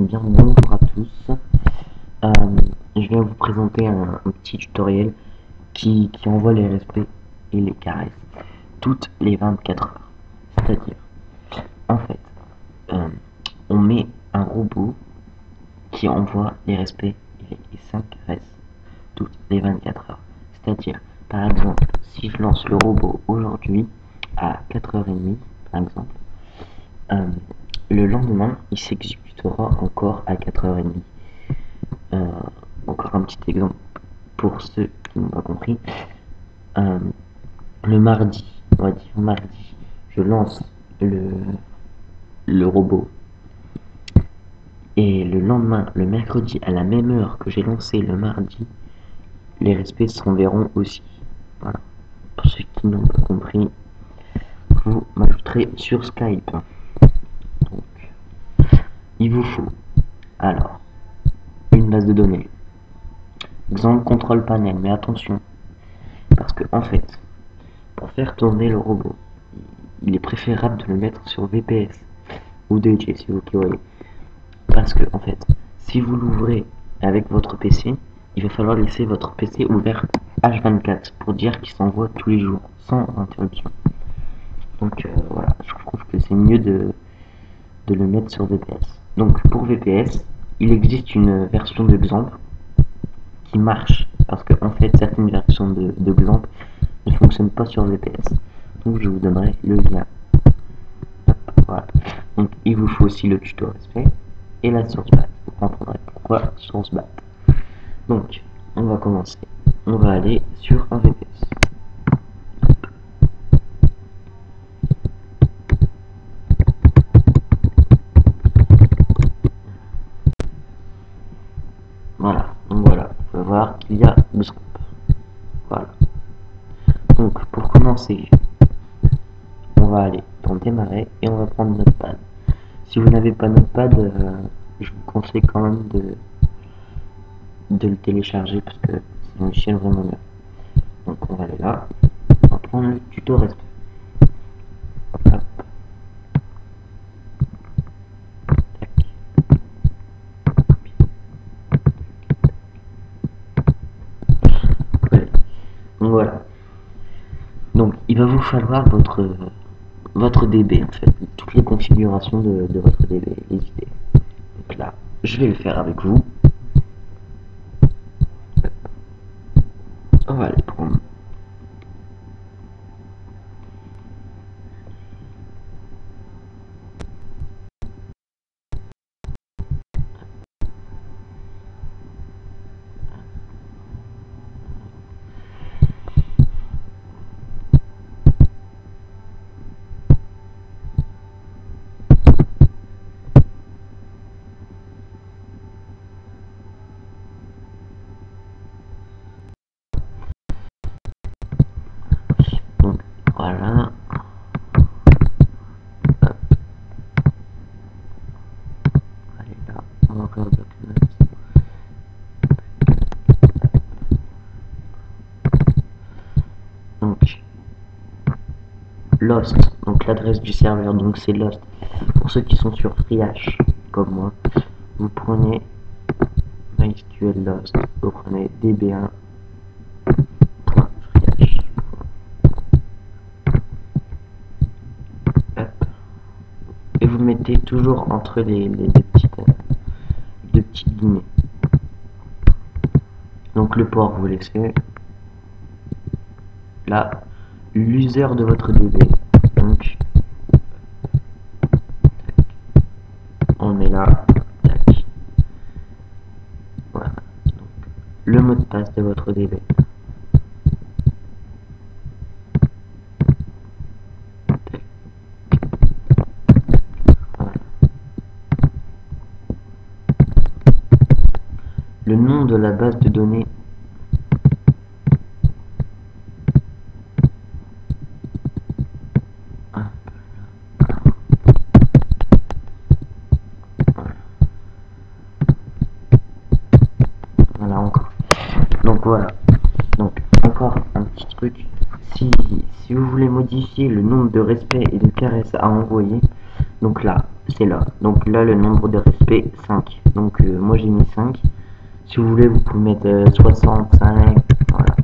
Bien, bonjour à tous. Euh, je viens vous présenter un petit tutoriel qui envoie les respects et les caresses toutes les 24 heures. C'est-à-dire, en fait, euh, on met un robot qui envoie les respects et les 5 caresses toutes les 24 heures. C'est-à-dire, par exemple, si je lance le robot aujourd'hui à 4h30, par exemple, euh, le lendemain, il s'exécutera encore à 4h30. Encore un petit exemple pour ceux qui n'ont pas compris. Euh, le mardi, on va dire mardi, je lance le robot. Et le lendemain, le mercredi, à la même heure que j'ai lancé le mardi, les respects s'enverront aussi. Voilà. Pour ceux qui n'ont pas compris, vous m'ajouterez sur Skype. Donc, il vous faut alors une base de données. Exemple contrôle panel, mais attention, parce que en fait, pour faire tourner le robot, il est préférable de le mettre sur VPS ou DJ si vous voulez. Parce que en fait, si vous l'ouvrez avec votre PC, il va falloir laisser votre PC ouvert H24 pour dire qu'il s'envoie tous les jours sans interruption. Donc voilà, je trouve que c'est mieux de le mettre sur VPS. Donc pour VPS, il existe une version d'exemple qui marche parce que en fait certaines versions d'exemple ne fonctionnent pas sur VPS. Donc je vous donnerai le lien. Voilà. Donc il vous faut aussi le tuto respect et la source bat. Vous comprendrez pourquoi source bat. Donc on va commencer. On va aller sur un VPS. Voilà. Donc voilà. On va voir qu'il y a le scope. Voilà. Donc pour commencer, on va aller dans démarrer et on va prendre notre pad. Si vous n'avez pas Notepad, je vous conseille quand même de le télécharger parce que c'est un logiciel vraiment bien. Donc on va aller là, on va prendre le tuto respect. Hop. Tac. Ouais. Donc voilà. Donc il va vous falloir votre DB en fait, toutes les configurations de votre DB, les idées. Donc là, je vais le faire avec vous. On va aller prendre. Donc voilà. Hop. Allez là, on va encore document. Donc Lost, donc l'adresse du serveur, donc c'est Lost. Pour ceux qui sont sur FreeHash, comme moi, vous prenez MySQL Lost, vous prenez db1.freehash. Et vous mettez toujours entre les deux petites guillemets. Donc le port, vous laissez là l'user de votre DB. Donc on met là, tac. Voilà. Donc, le mot de passe de votre DB. Voilà. Le nom de la base de données. Voilà encore. Donc voilà. Donc encore un petit truc. Si vous voulez modifier le nombre de respects et de caresses à envoyer, donc là, c'est là. Donc là, le nombre de respect, 5. Donc moi j'ai mis 5. Si vous voulez, vous pouvez mettre 65. Voilà.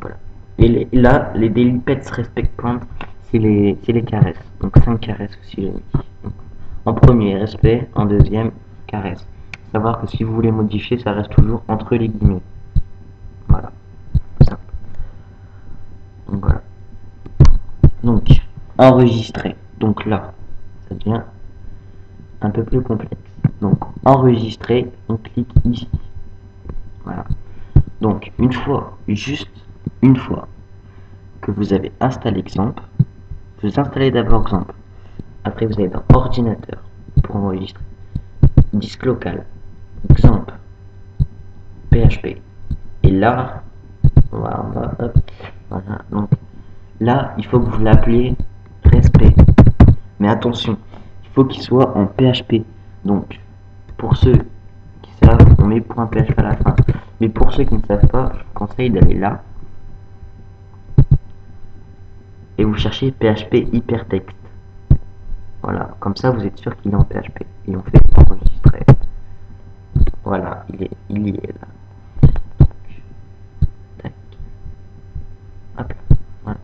Voilà. Et là, les daily pets respect points, c'est les caresses. Donc 5 caresses aussi, j'ai mis. Donc, en premier, respect. En deuxième, caresse. Savoir que si vous voulez modifier, ça reste toujours entre les guillemets. Voilà. Simple. Donc voilà. Donc, enregistrer. Donc là, ça devient un peu plus complexe. Donc, enregistrer, on clique ici. Voilà. Donc, une fois, juste une fois que vous avez installé Xampp, vous installez d'abord Xampp. Après, vous allez dans ordinateur pour enregistrer. Disque local, Xampp, PHP. Et là, voilà, hop, voilà. Donc, là, il faut que vous l'appeliez respect. Mais attention, il faut qu'il soit en PHP. Donc, pour ceux qui savent, on met .php à la fin. Mais pour ceux qui ne savent pas, je vous conseille d'aller là et vous cherchez PHP hypertexte. Voilà, comme ça vous êtes sûr qu'il est en PHP. Et on fait enregistrer. Voilà, il y est là. Tac. Hop. Voilà.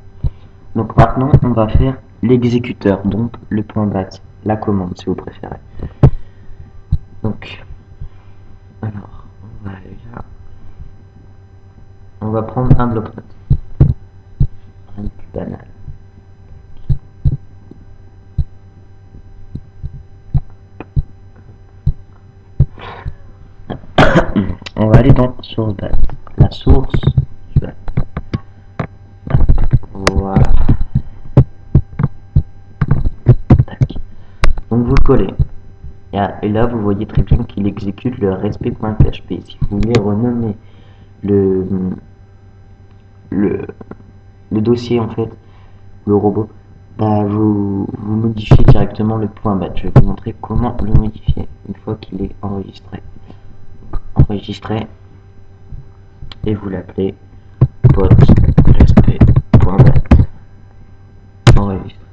Donc maintenant, on va faire l'exécuteur, donc le point .bat, la commande si vous préférez. Donc, alors, on va aller là. On va prendre un bloc-notes. Un plus banal. On va aller dans source bat. La source du bat. Voilà. Tac. Donc vous le collez. Et là, vous voyez très bien qu'il exécute le respect.php. Si vous voulez renommer le, le, le dossier, en fait, le robot, bah, vous modifiez directement le point .bat. Je vais vous montrer comment le modifier une fois qu'il est enregistré. Enregistré. Et vous l'appelez bot respect.bat. Enregistré.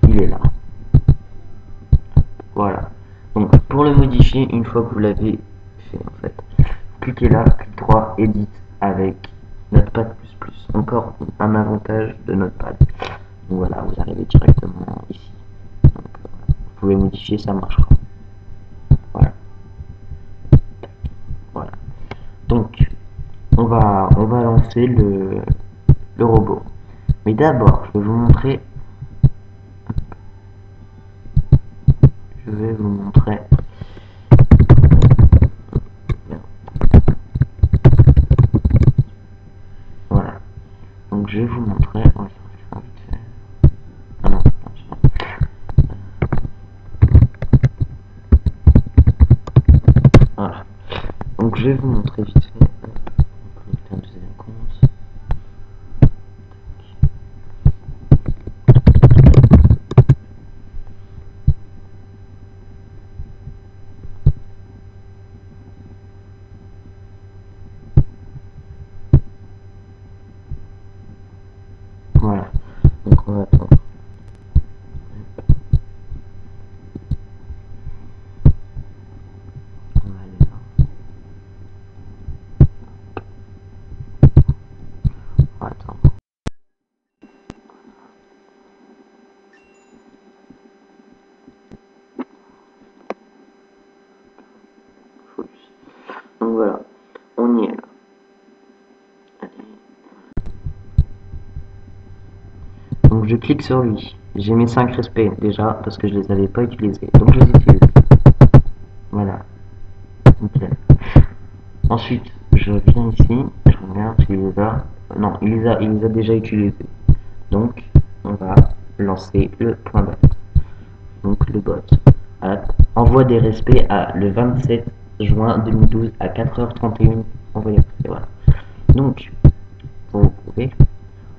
Il est là. Voilà. Donc pour le modifier, une fois que vous l'avez fait en fait, cliquez là, clic droit, edit avec Notepad++. Encore un avantage de Notepad. Donc voilà, vous arrivez directement ici. Donc, vous pouvez modifier, ça marchera. Voilà. Voilà. Donc on va lancer le robot. Mais d'abord, je vais vous montrer. Je vais vous montrer. Voilà. Donc je vais vous montrer. Ah non, voilà. Donc je vais vous montrer vite fait. Connecter un deuxième compte. Voilà. Donc on va attendre. On va aller là. On va attendre. Donc voilà. On y est là. Allez. Donc je clique sur lui. J'ai mis 5 respects déjà parce que je les avais pas utilisés. Donc je les utilise. Voilà. Nickel. Ensuite, je viens ici, je regarde s'il les a. Non, il les a déjà utilisés. Donc, on va lancer le point .bat. Donc le bot. Voilà. Envoie des respects à le 27 juin 2012 à 4h31. Envoyé. Voilà. Donc, vous pouvez,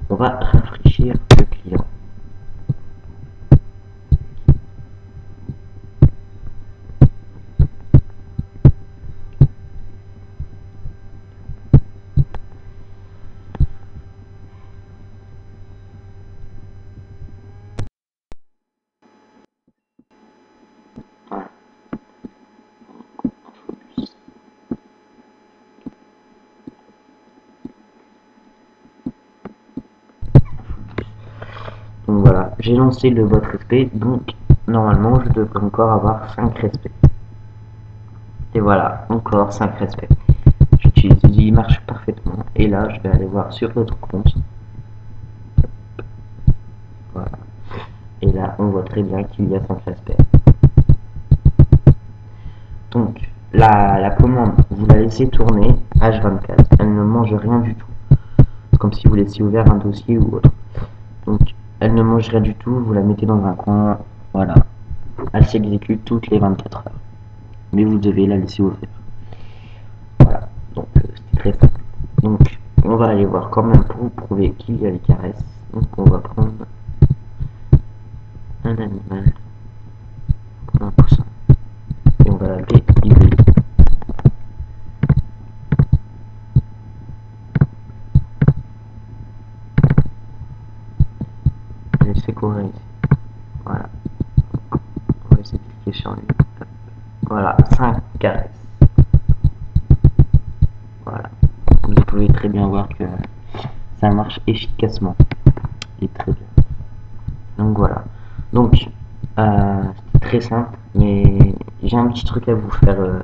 on va rafraîchir le client. j'ai lancé le vote respect, donc normalement je devrais encore avoir 5 respects. Et voilà, encore 5 respects. J'utilise, il marche parfaitement. Et là, je vais aller voir sur votre compte. Voilà. Et là, on voit très bien qu'il y a 5 respects. Donc, la commande, vous la laissez tourner H24. Elle ne mange rien du tout. C'est comme si vous laissiez ouvert un dossier ou autre. Donc, elle ne mange rien du tout. Vous la mettez dans un coin. Voilà. Elle s'exécute toutes les 24 heures. Mais vous devez la laisser ouverte. Voilà. Donc, c'est très simple. Donc, on va aller voir quand même pour vous prouver qu'il y a les caresses. Donc, on va prendre un animal, un poussin, et on va l'appeler Ibu. Je vais laisser courir ici. Voilà. On va essayer de cliquer sur lui. Voilà, 5 caresses. Voilà. Vous pouvez très bien voir que ça marche efficacement. Et très bien. Donc voilà. Donc, c'est très simple, mais j'ai un petit truc à vous faire,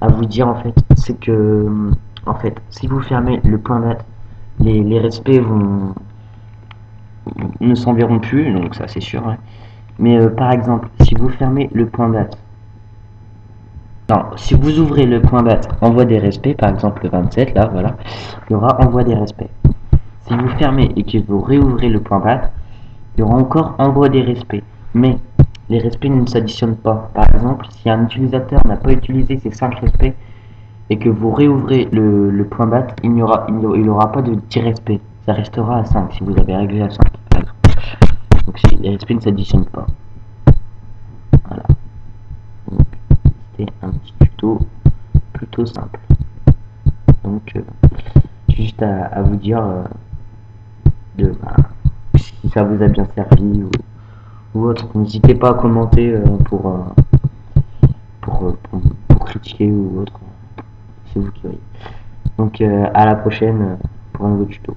à vous dire en fait. C'est que, en fait, si vous fermez le point date, les respects ne s'enverront plus, donc ça c'est sûr. Hein. Mais par exemple, si vous fermez le point date, non, si vous ouvrez le point date envoi des respects, par exemple le 27, là, voilà, il y aura envoi des respects. Si vous fermez et que vous réouvrez le point date, il y aura encore envoi des respects. Mais les respects ne s'additionnent pas. Par exemple, si un utilisateur n'a pas utilisé ces 5 respects et que vous réouvrez le point date, il n'aura pas de 10 respects. Ça restera à 5 si vous avez réglé à 5. Par exemple. Donc si les respects ne s'additionnent pas. Voilà. Donc c'était un petit tuto plutôt simple. Donc juste à vous dire si ça vous a bien servi ou autre. N'hésitez pas à commenter pour critiquer ou autre. C'est vous qui voyez. Donc à la prochaine pour un nouveau tuto.